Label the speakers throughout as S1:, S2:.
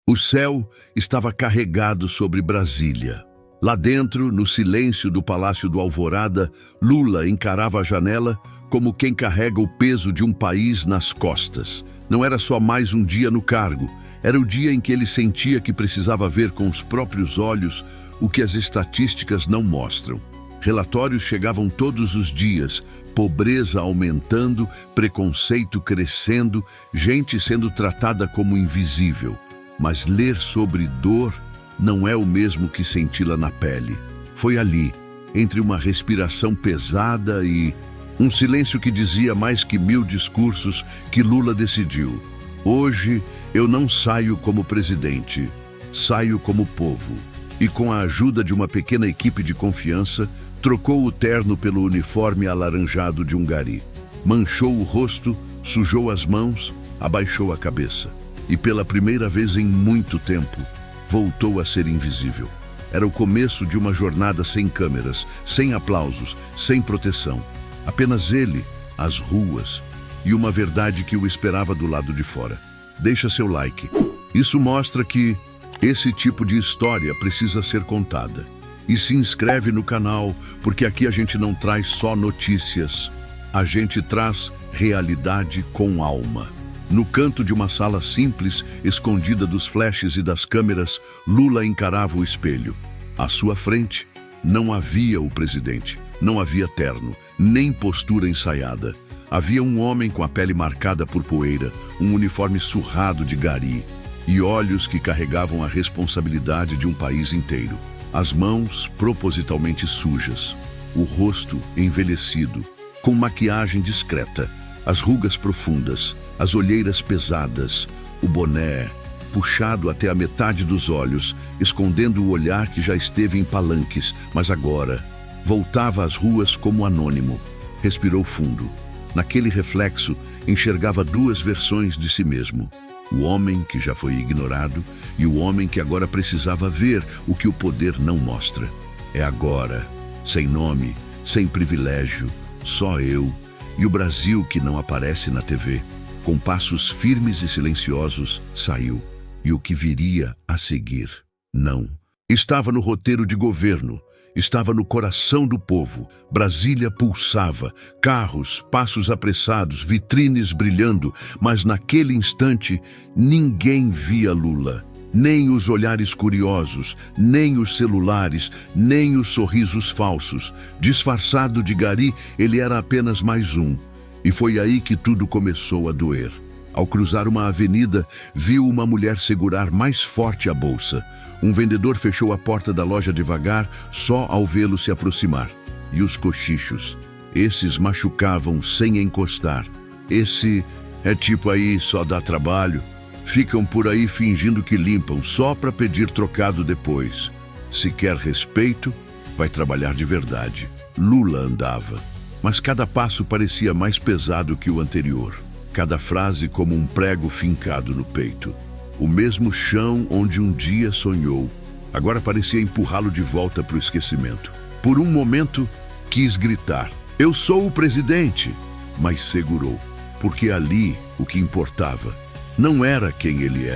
S1: O céu estava carregado sobre Brasília. Lá dentro, no silêncio do Palácio do Alvorada, Lula encarava a janela como quem carrega o peso de um país nas costas. Não era só mais um dia no cargo, era o dia em que ele sentia que precisava ver com os próprios olhos o que as estatísticas não mostram. Relatórios chegavam todos os dias, pobreza aumentando, preconceito crescendo, gente sendo tratada como invisível. Mas ler sobre dor não é o mesmo que senti-la na pele. Foi ali, entre uma respiração pesada e um silêncio que dizia mais que 1000 discursos, que Lula decidiu: hoje eu não saio como presidente, saio como povo. E com a ajuda de uma pequena equipe de confiança, trocou o terno pelo uniforme alaranjado de um gari. Manchou o rosto, sujou as mãos, abaixou a cabeça. E pela primeira vez em muito tempo, voltou a ser invisível. Era o começo de uma jornada sem câmeras, sem aplausos, sem proteção. Apenas ele, as ruas e uma verdade que o esperava do lado de fora. Deixa seu like. Isso mostra que esse tipo de história precisa ser contada. E se inscreve no canal, porque aqui a gente não traz só notícias. A gente traz realidade com alma. No canto de uma sala simples, escondida dos flashes e das câmeras, Lula encarava o espelho. À sua frente, não havia o presidente, não havia terno, nem postura ensaiada. Havia um homem com a pele marcada por poeira, um uniforme surrado de gari e olhos que carregavam a responsabilidade de um país inteiro. As mãos propositalmente sujas, o rosto envelhecido, com maquiagem discreta, as rugas profundas, as olheiras pesadas, o boné puxado até a metade dos olhos, escondendo o olhar que já esteve em palanques, mas agora voltava às ruas como anônimo. Respirou fundo. Naquele reflexo, enxergava 2 versões de si mesmo. O homem que já foi ignorado e o homem que agora precisava ver o que o poder não mostra. É agora, sem nome, sem privilégio, só eu e o Brasil que não aparece na TV. Com passos firmes e silenciosos, saiu. E o que viria a seguir? Não. Estava no roteiro de governo. Estava no coração do povo. Brasília pulsava, carros, passos apressados, vitrines brilhando, mas naquele instante ninguém via Lula. Nem os olhares curiosos, nem os celulares, nem os sorrisos falsos. Disfarçado de gari, ele era apenas mais um. E foi aí que tudo começou a doer. Ao cruzar uma avenida, viu uma mulher segurar mais forte a bolsa. Um vendedor fechou a porta da loja devagar, só ao vê-lo se aproximar. E os cochichos, esses machucavam sem encostar. Esse é tipo aí, só dá trabalho. Ficam por aí fingindo que limpam, só para pedir trocado depois. Se quer respeito, vai trabalhar de verdade. Lula andava, mas cada passo parecia mais pesado que o anterior. Cada frase como um prego fincado no peito. O mesmo chão onde um dia sonhou, agora parecia empurrá-lo de volta para o esquecimento. Por um momento, quis gritar: "Eu sou o presidente!" Mas segurou, porque ali o que importava não era quem ele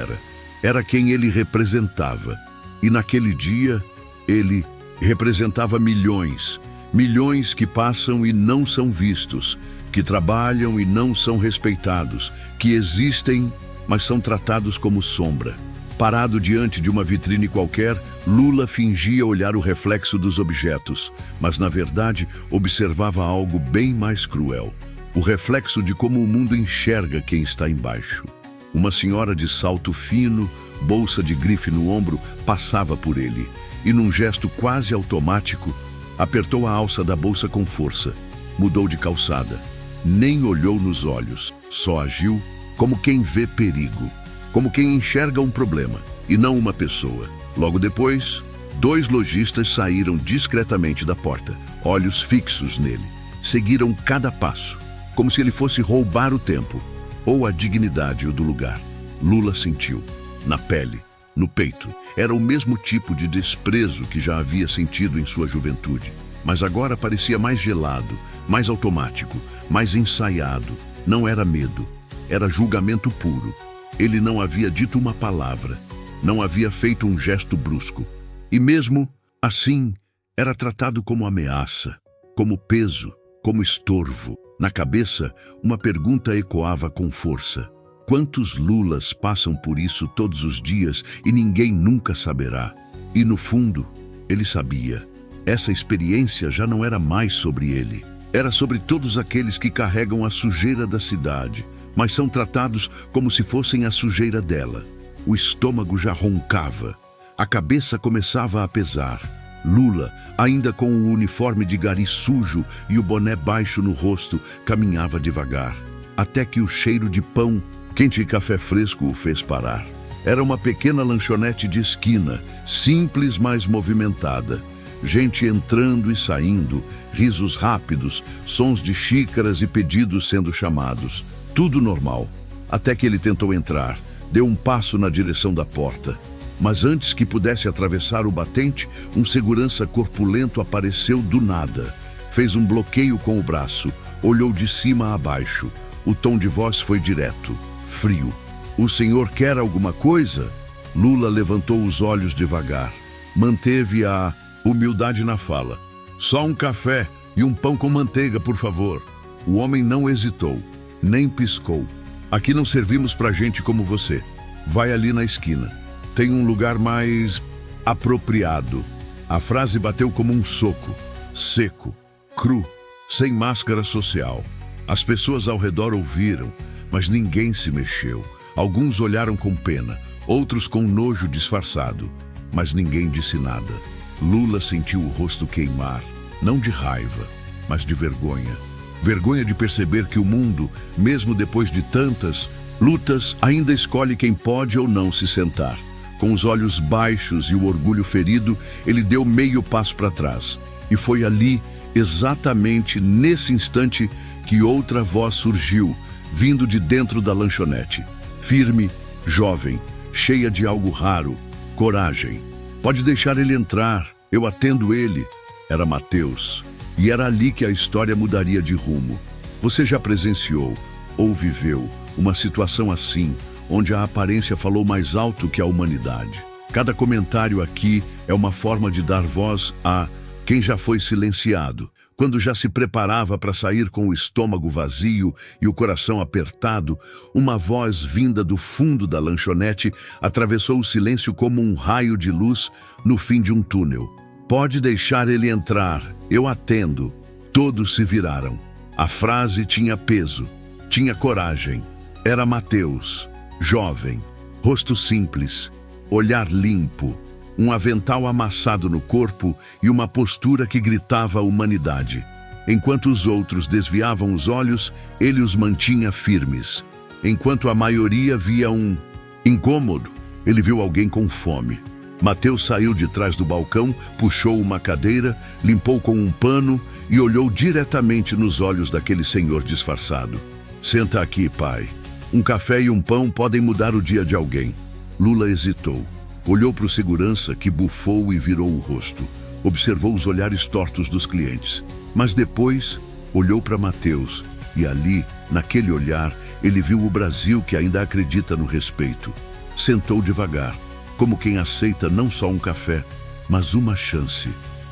S1: era quem ele representava. E naquele dia, ele representava milhões, milhões que passam e não são vistos, que trabalham e não são respeitados, que existem, mas são tratados como sombra. Parado diante de uma vitrine qualquer, Lula fingia olhar o reflexo dos objetos, mas na verdade observava algo bem mais cruel. O reflexo de como o mundo enxerga quem está embaixo. Uma senhora de salto fino, bolsa de grife no ombro, passava por ele e, num gesto quase automático, apertou a alça da bolsa com força. Mudou de calçada. Nem olhou nos olhos, só agiu como quem vê perigo, como quem enxerga um problema e não uma pessoa. Logo depois, 2 lojistas saíram discretamente da porta, olhos fixos nele. Seguiram cada passo, como se ele fosse roubar o tempo ou a dignidade do lugar. Lula sentiu, na pele, no peito. Era o mesmo tipo de desprezo que já havia sentido em sua juventude, mas agora parecia mais gelado, mais automático, mais ensaiado. Não era medo, era julgamento puro. Ele não havia dito uma palavra, Não havia feito um gesto brusco. E mesmo assim, era tratado como ameaça, como peso, como estorvo. Na cabeça, uma pergunta ecoava com força. Quantos Lulas passam por isso todos os dias e ninguém nunca saberá? E no fundo, ele sabia. Essa experiência já não era mais sobre ele. Era sobre todos aqueles que carregam a sujeira da cidade, mas são tratados como se fossem a sujeira dela. O estômago já roncava. A cabeça começava a pesar. Lula, ainda com o uniforme de gari sujo e o boné baixo no rosto, caminhava devagar, até que o cheiro de pão quente e café fresco o fez parar. Era uma pequena lanchonete de esquina, simples, mas movimentada. Gente entrando e saindo, risos rápidos, sons de xícaras e pedidos sendo chamados. Tudo normal. Até que ele tentou entrar, deu um passo na direção da porta. Mas antes que pudesse atravessar o batente, um segurança corpulento apareceu do nada. Fez um bloqueio com o braço, olhou de cima a baixo. O tom de voz foi direto, frio. "O senhor quer alguma coisa?" Lula levantou os olhos devagar. Manteve a humildade na fala. "Só um café e um pão com manteiga, por favor." O homem não hesitou, nem piscou. "Aqui não servimos pra gente como você. Vai ali na esquina. Tem um lugar mais apropriado." A frase bateu como um soco, seco, cru, sem máscara social. As pessoas ao redor ouviram, mas ninguém se mexeu. Alguns olharam com pena, outros com nojo disfarçado, mas ninguém disse nada. Lula sentiu o rosto queimar, não de raiva, mas de vergonha. Vergonha de perceber que o mundo, mesmo depois de tantas lutas, ainda escolhe quem pode ou não se sentar. Com os olhos baixos e o orgulho ferido, ele deu meio passo para trás. E foi ali, exatamente nesse instante, que outra voz surgiu, vindo de dentro da lanchonete. Firme, jovem, cheia de algo raro, coragem. "Pode deixar ele entrar, eu atendo ele." Era Mateus. E era ali que a história mudaria de rumo. Você já presenciou, ou viveu, uma situação assim, onde a aparência falou mais alto que a humanidade? Cada comentário aqui é uma forma de dar voz a quem já foi silenciado, quando já se preparava para sair com o estômago vazio e o coração apertado. Uma voz vinda do fundo da lanchonete atravessou o silêncio como um raio de luz no fim de um túnel. "Pode deixar ele entrar, eu atendo." Todos se viraram. A frase tinha peso, tinha coragem. Era Mateus. Jovem, rosto simples, olhar limpo, um avental amassado no corpo e uma postura que gritava humanidade. Enquanto os outros desviavam os olhos, ele os mantinha firmes. Enquanto a maioria via um incômodo, ele viu alguém com fome. Mateus saiu de trás do balcão, puxou uma cadeira, limpou com um pano e olhou diretamente nos olhos daquele senhor disfarçado. "Senta aqui, pai. Um café e um pão podem mudar o dia de alguém." Lula hesitou. Olhou para o segurança, que bufou e virou o rosto. Observou os olhares tortos dos clientes. Mas depois, olhou para Mateus. E ali, naquele olhar, ele viu o Brasil que ainda acredita no respeito. Sentou devagar, como quem aceita não só um café, mas uma chance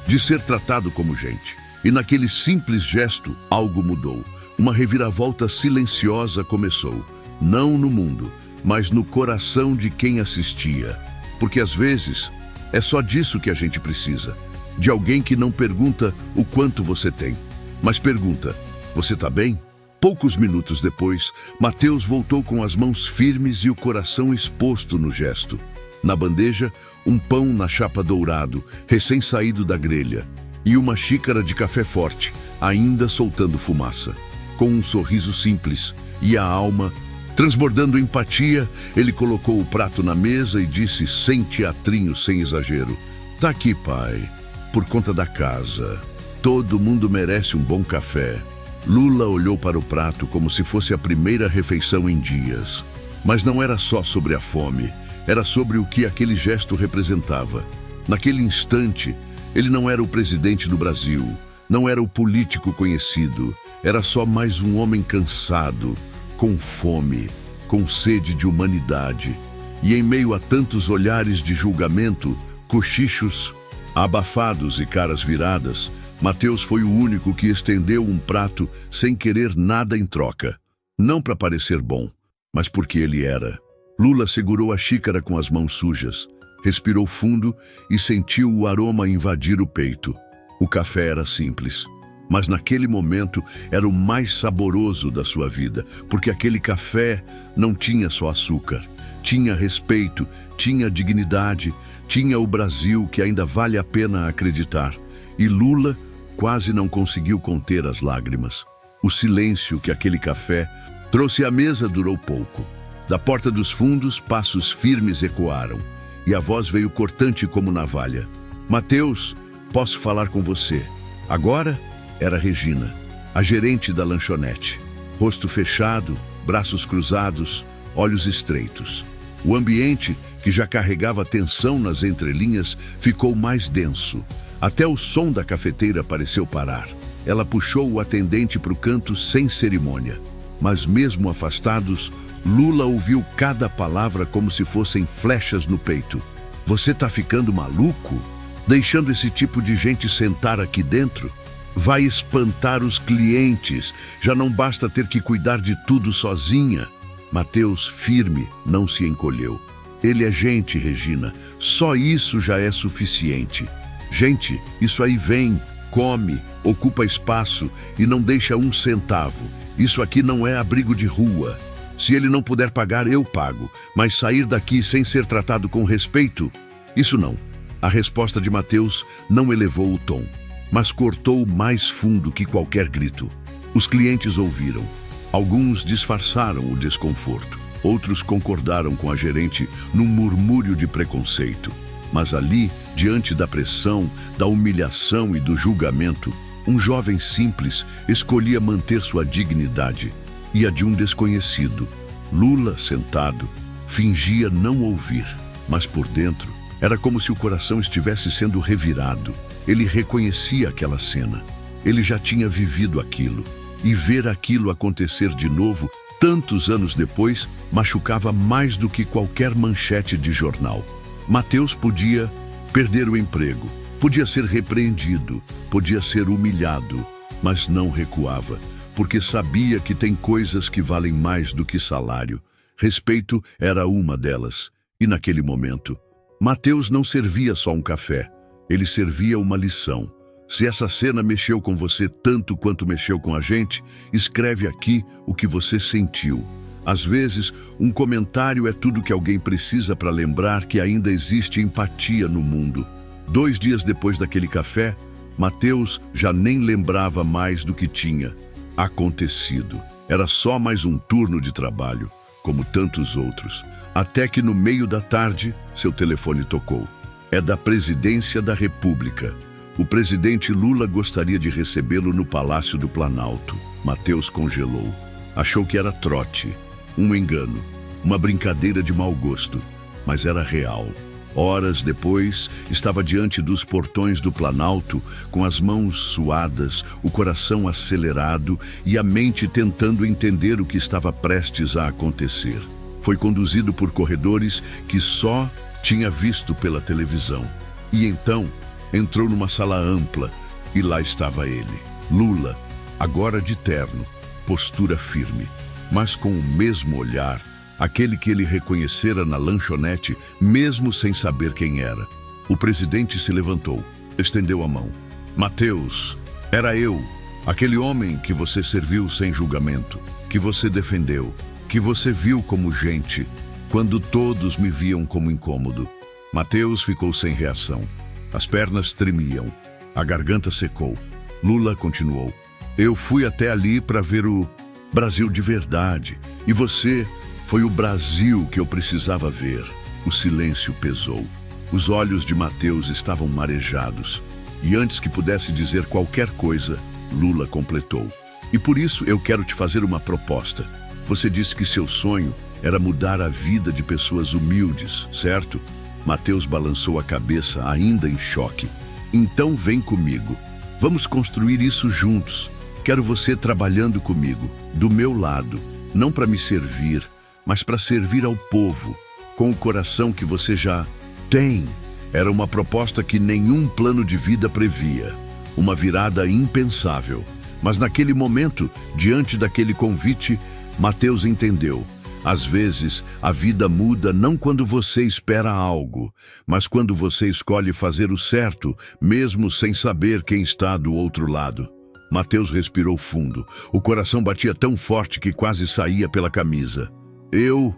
S1: de ser tratado como gente. E naquele simples gesto, algo mudou. Uma reviravolta silenciosa começou. Não no mundo, mas no coração de quem assistia. Porque às vezes é só disso que a gente precisa. De alguém que não pergunta o quanto você tem, mas pergunta: "Você tá bem?" Poucos minutos depois, Mateus voltou com as mãos firmes e o coração exposto no gesto. Na bandeja, um pão na chapa dourado, recém-saído da grelha, e uma xícara de café forte, ainda soltando fumaça. Com um sorriso simples e a alma transbordando empatia, ele colocou o prato na mesa e disse sem teatrinho, sem exagero: "Tá aqui, pai, por conta da casa. Todo mundo merece um bom café." Lula olhou para o prato como se fosse a primeira refeição em dias. Mas não era só sobre a fome, era sobre o que aquele gesto representava. Naquele instante, ele não era o presidente do Brasil, não era o político conhecido, era só mais um homem cansado, com fome, com sede de humanidade. E em meio a tantos olhares de julgamento, cochichos abafados e caras viradas, Mateus foi o único que estendeu um prato sem querer nada em troca. Não para parecer bom, mas porque ele era. Lula segurou a xícara com as mãos sujas, respirou fundo e sentiu o aroma invadir o peito. O café era simples, mas naquele momento era o mais saboroso da sua vida, porque aquele café não tinha só açúcar, tinha respeito, tinha dignidade, tinha o Brasil que ainda vale a pena acreditar. E Lula quase não conseguiu conter as lágrimas. O silêncio que aquele café trouxe à mesa durou pouco. Da porta dos fundos, passos firmes ecoaram, e a voz veio cortante como navalha. Mateus, posso falar com você? Agora era Regina, a gerente da lanchonete. Rosto fechado, braços cruzados, olhos estreitos. O ambiente, que já carregava tensão nas entrelinhas, ficou mais denso. Até o som da cafeteira pareceu parar. Ela puxou o atendente para o canto sem cerimônia. Mas mesmo afastados, Lula ouviu cada palavra como se fossem flechas no peito. Você tá ficando maluco? Deixando esse tipo de gente sentar aqui dentro? Vai espantar os clientes. Já não basta ter que cuidar de tudo sozinha. Mateus, firme, não se encolheu. Ele é gente, Regina. Só isso já é suficiente. Gente, isso aí vem, come, ocupa espaço e não deixa um centavo. Isso aqui não é abrigo de rua. Se ele não puder pagar, eu pago. Mas sair daqui sem ser tratado com respeito? Isso não. A resposta de Mateus não elevou o tom, mas cortou mais fundo que qualquer grito. Os clientes ouviram. Alguns disfarçaram o desconforto. Outros concordaram com a gerente num murmúrio de preconceito. Mas ali, diante da pressão, da humilhação e do julgamento, um jovem simples escolhia manter sua dignidade e a de um desconhecido. Lula, sentado, fingia não ouvir, mas por dentro era como se o coração estivesse sendo revirado. Ele reconhecia aquela cena. Ele já tinha vivido aquilo. E ver aquilo acontecer de novo, tantos anos depois, machucava mais do que qualquer manchete de jornal. Mateus podia perder o emprego, podia ser repreendido, podia ser humilhado, mas não recuava, porque sabia que tem coisas que valem mais do que salário. Respeito era uma delas, e naquele momento, Mateus não servia só um café, ele servia uma lição. Se essa cena mexeu com você tanto quanto mexeu com a gente, escreve aqui o que você sentiu. Às vezes, um comentário é tudo que alguém precisa para lembrar que ainda existe empatia no mundo. 2 dias depois daquele café, Mateus já nem lembrava mais do que tinha acontecido. Era só mais um turno de trabalho, como tantos outros. Até que no meio da tarde, seu telefone tocou. É da Presidência da República. O presidente Lula gostaria de recebê-lo no Palácio do Planalto. Mateus congelou. Achou que era trote, um engano, uma brincadeira de mau gosto, mas era real. Horas depois, estava diante dos portões do Planalto, com as mãos suadas, o coração acelerado e a mente tentando entender o que estava prestes a acontecer. Foi conduzido por corredores que só tinha visto pela televisão. E então, entrou numa sala ampla e lá estava ele, Lula, agora de terno, postura firme, mas com o mesmo olhar, aquele que ele reconhecera na lanchonete, mesmo sem saber quem era. O presidente se levantou, estendeu a mão. Mateus, era eu, aquele homem que você serviu sem julgamento, que você defendeu, que você viu como gente, quando todos me viam como incômodo. Mateus ficou sem reação. As pernas tremiam, a garganta secou. Lula continuou. Eu fui até ali para ver o Brasil de verdade. E você foi o Brasil que eu precisava ver. O silêncio pesou. Os olhos de Mateus estavam marejados. E antes que pudesse dizer qualquer coisa, Lula completou. E por isso eu quero te fazer uma proposta. Você disse que seu sonho era mudar a vida de pessoas humildes, certo? Mateus balançou a cabeça, ainda em choque. Então vem comigo. Vamos construir isso juntos. Quero você trabalhando comigo, do meu lado. Não para me servir, mas para servir ao povo. com o coração que você já tem. Era uma proposta que nenhum plano de vida previa. Uma virada impensável. Mas naquele momento, diante daquele convite, Mateus entendeu. Às vezes, a vida muda não quando você espera algo, mas quando você escolhe fazer o certo, mesmo sem saber quem está do outro lado. Mateus respirou fundo. O coração batia tão forte que quase saía pela camisa. Eu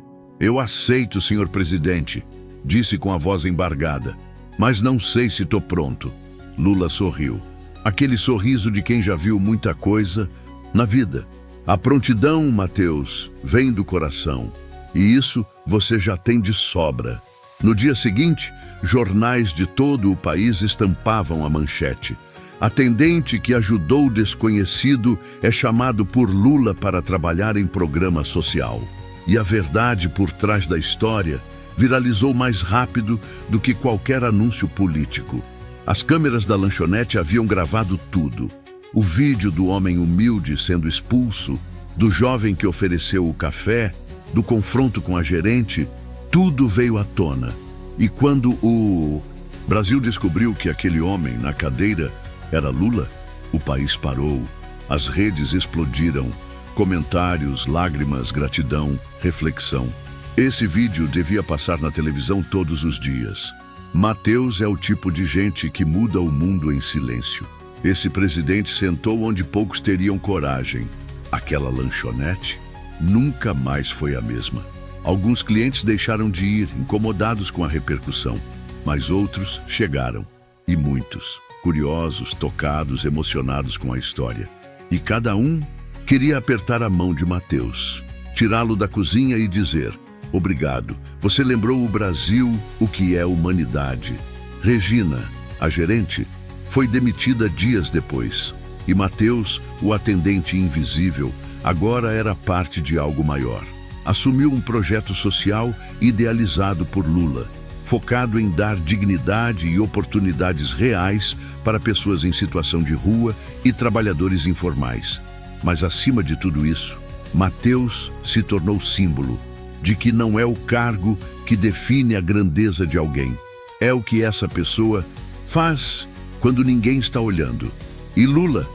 S1: aceito, senhor presidente, disse com a voz embargada. Mas não sei se estou pronto. Lula sorriu. Aquele sorriso de quem já viu muita coisa na vida. A prontidão, Mateus, vem do coração. E isso você já tem de sobra. No dia seguinte, jornais de todo o país estampavam a manchete. Atendente que ajudou o desconhecido é chamado por Lula para trabalhar em programa social. E a verdade por trás da história viralizou mais rápido do que qualquer anúncio político. As câmeras da lanchonete haviam gravado tudo. O vídeo do homem humilde sendo expulso, do jovem que ofereceu o café, do confronto com a gerente, tudo veio à tona. E quando o Brasil descobriu que aquele homem na cadeira era Lula, o país parou, as redes explodiram, comentários, lágrimas, gratidão, reflexão. Esse vídeo devia passar na televisão todos os dias. Mateus é o tipo de gente que muda o mundo em silêncio. Esse presidente sentou onde poucos teriam coragem. Aquela lanchonete nunca mais foi a mesma. Alguns clientes deixaram de ir, incomodados com a repercussão, mas outros chegaram, e muitos, curiosos, tocados, emocionados com a história. E cada um queria apertar a mão de Mateus, tirá-lo da cozinha e dizer: obrigado, você lembrou o Brasil o que é humanidade. Regina, a gerente, foi demitida dias depois. E Mateus, o atendente invisível, agora era parte de algo maior. Assumiu um projeto social idealizado por Lula, focado em dar dignidade e oportunidades reais para pessoas em situação de rua e trabalhadores informais. Mas acima de tudo isso, Mateus se tornou símbolo de que não é o cargo que define a grandeza de alguém. É o que essa pessoa faz quando ninguém está olhando. E Lula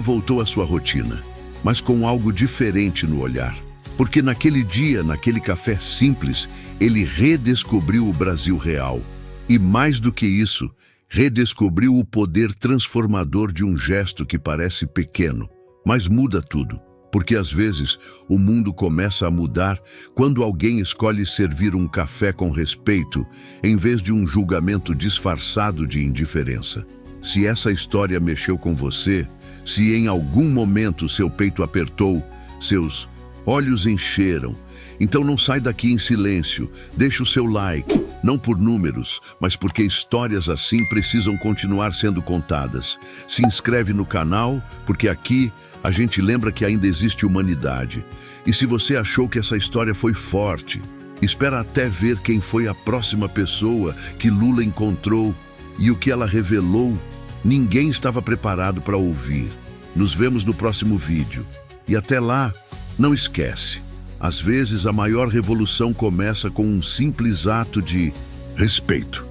S1: voltou à sua rotina, mas com algo diferente no olhar. Porque naquele dia, naquele café simples, ele redescobriu o Brasil real. E mais do que isso, redescobriu o poder transformador de um gesto que parece pequeno, mas muda tudo. Porque às vezes o mundo começa a mudar quando alguém escolhe servir um café com respeito, em vez de um julgamento disfarçado de indiferença. Se essa história mexeu com você, se em algum momento seu peito apertou, seus olhos encheram, então não sai daqui em silêncio. Deixa o seu like, não por números, mas porque histórias assim precisam continuar sendo contadas. Se inscreve no canal, porque aqui a gente lembra que ainda existe humanidade. E se você achou que essa história foi forte, espera até ver quem foi a próxima pessoa que Lula encontrou e o que ela revelou. Ninguém estava preparado para ouvir. Nos vemos no próximo vídeo. E até lá, não esquece, às vezes a maior revolução começa com um simples ato de respeito.